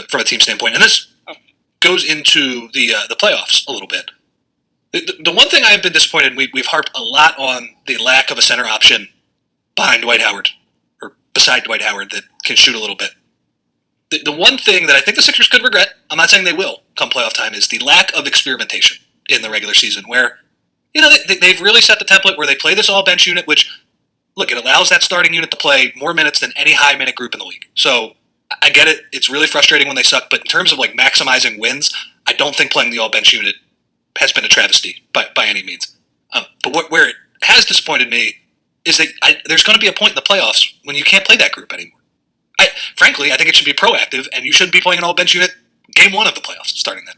from a team standpoint, and this goes into the playoffs a little bit. The one thing I've been disappointed in, we've harped a lot on the lack of a center option behind Dwight Howard, or beside Dwight Howard, that can shoot a little bit. The one thing that I think the Sixers could regret, I'm not saying they will come playoff time, is the lack of experimentation in the regular season, where they've really set the template where they play this all-bench unit, which, look, it allows that starting unit to play more minutes than any high-minute group in the league. So I get it. It's really frustrating when they suck, but in terms of maximizing wins, I don't think playing the all-bench unit has been a travesty by any means. But where it has disappointed me is that there's going to be a point in the playoffs when you can't play that group anymore. Frankly, I think it should be proactive, and you shouldn't be playing an all-bench unit game one of the playoffs, starting then.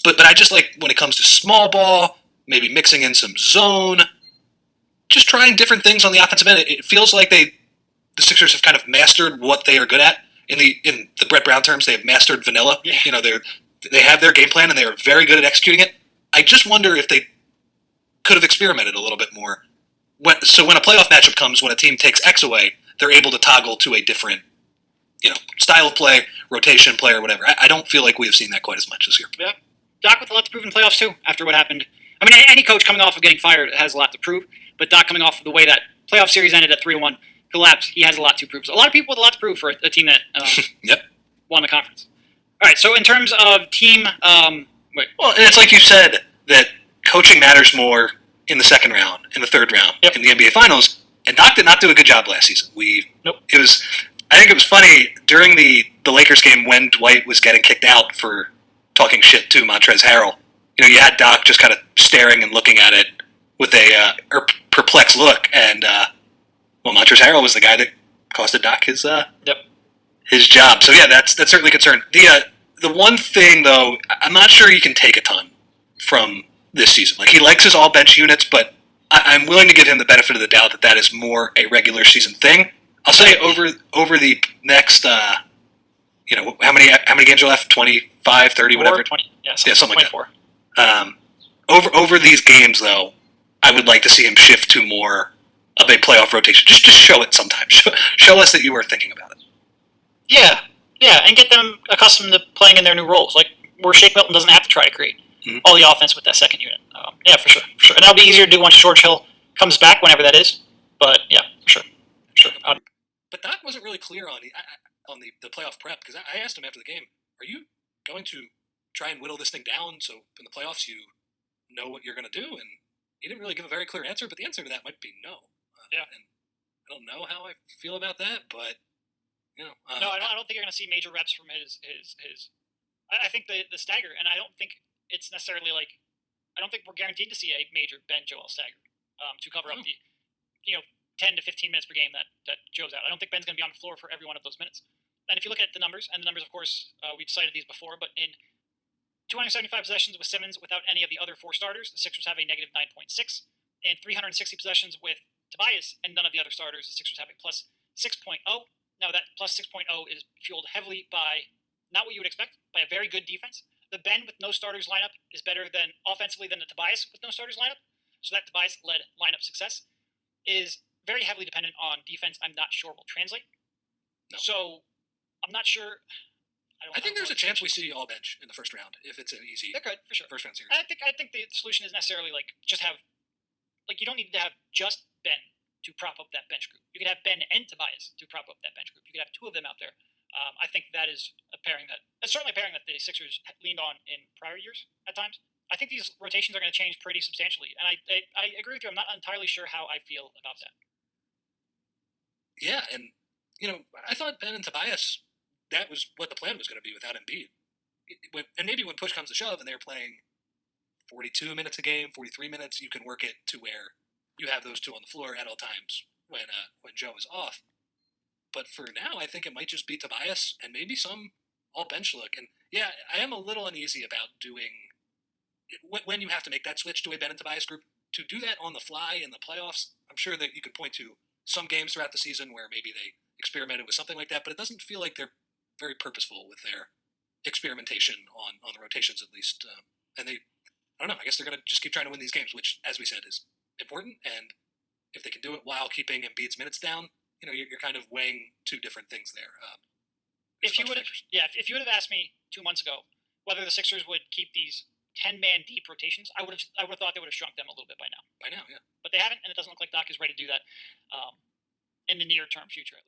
But I just like when it comes to small ball, maybe mixing in some zone, just trying different things on the offensive end. It feels like the Sixers have kind of mastered what they are good at. In the Brett Brown terms, they have mastered vanilla. Yeah. They have their game plan, and they are very good at executing it. I just wonder if they could have experimented a little bit more. So when a playoff matchup comes, when a team takes X away, they're able to toggle to a different style of play, rotation play, or whatever. I don't feel like we have seen that quite as much this year. Yeah. Doc with a lot to prove in the playoffs, too, after what happened. I mean, any coach coming off of getting fired has a lot to prove, but Doc coming off of the way that playoff series ended at 3-1 collapsed, he has a lot to prove. So a lot of people with a lot to prove for a team that won the conference. All right, so in terms of team... and it's like you said, that coaching matters more in the second round, in the third round, in the NBA Finals, and Doc did not do a good job last season. I think it was funny, during the Lakers game when Dwight was getting kicked out for talking shit to Montrezl Harrell, you had Doc just kind of staring and looking at it with a perplexed look, and Montrezl Harrell was the guy that costed Doc his job. So yeah, that's certainly a concern. The one thing though, I'm not sure you can take a ton from this season. He likes his all bench units, but I'm willing to give him the benefit of the doubt that is more a regular season thing. I'll say over the next how many games are left? 25, 30, whatever. 20, something like that. Over these games, though, I would like to see him shift to more of a playoff rotation. Just show it sometimes. Show us that you are thinking about it. Yeah, and get them accustomed to playing in their new roles. Where Shake Milton doesn't have to try to create all the offense with that second unit. For sure. And that'll be easier to do once George Hill comes back, whenever that is. But yeah, for sure. But Doc wasn't really clear on the playoff prep, because I asked him after the game, are you going to try and whittle this thing down so in the playoffs you know what you're going to do? And he didn't really give a very clear answer, but the answer to that might be no. And I don't know how I feel about that, but no, I don't think you're going to see major reps from his. I think the stagger, and I don't think it's necessarily I don't think we're guaranteed to see a major Ben Joel stagger to cover up the 10 to 15 minutes per game that Joe's out. I don't think Ben's going to be on the floor for every one of those minutes. And if you look at the numbers, of course, we've cited these before, but in 275 possessions with Simmons without any of the other four starters, the Sixers have a negative 9.6. In 360 possessions with Tobias and none of the other starters, the Sixers have a plus 6.0. Now, that plus 6.0 is fueled heavily by, not what you would expect, by a very good defense. The Ben with no starters lineup is better offensively than the Tobias with no starters lineup. So that Tobias-led lineup success is very heavily dependent on defense. I'm not sure will translate. No. So I'm not sure. I think there's a chance we see all bench in the first round if it's an easy. They're good for sure. First round series. I think the solution is necessarily just have you don't need to have just Ben to prop up that bench group. You could have Ben and Tobias to prop up that bench group. You could have two of them out there. I think that is certainly a pairing that the Sixers leaned on in prior years at times. I think these rotations are going to change pretty substantially, and I agree with you. I'm not entirely sure how I feel about that. Yeah, and I thought Ben and Tobias, that was what the plan was going to be without Embiid. And maybe when push comes to shove and they're playing 42 minutes a game, 43 minutes, you can work it to where you have those two on the floor at all times when Joe is off. But for now, I think it might just be Tobias and maybe some all-bench look. And yeah, I am a little uneasy about doing, when you have to make that switch to a Ben and Tobias group, to do that on the fly in the playoffs. I'm sure that you could point to some games throughout the season where maybe they experimented with something like that, but it doesn't feel like they're very purposeful with their experimentation on the rotations, at least. And I don't know, I guess they're going to just keep trying to win these games, which, as we said, is important. And if they can do it while keeping Embiid's minutes down, you're kind of weighing two different things there. if you would have, if you would have asked me 2 months ago whether the Sixers would keep these 10-man deep rotations, I would have thought they would have shrunk them a little bit by now. By now, yeah. But they haven't, and it doesn't look like Doc is ready to do that in the near term future, at least.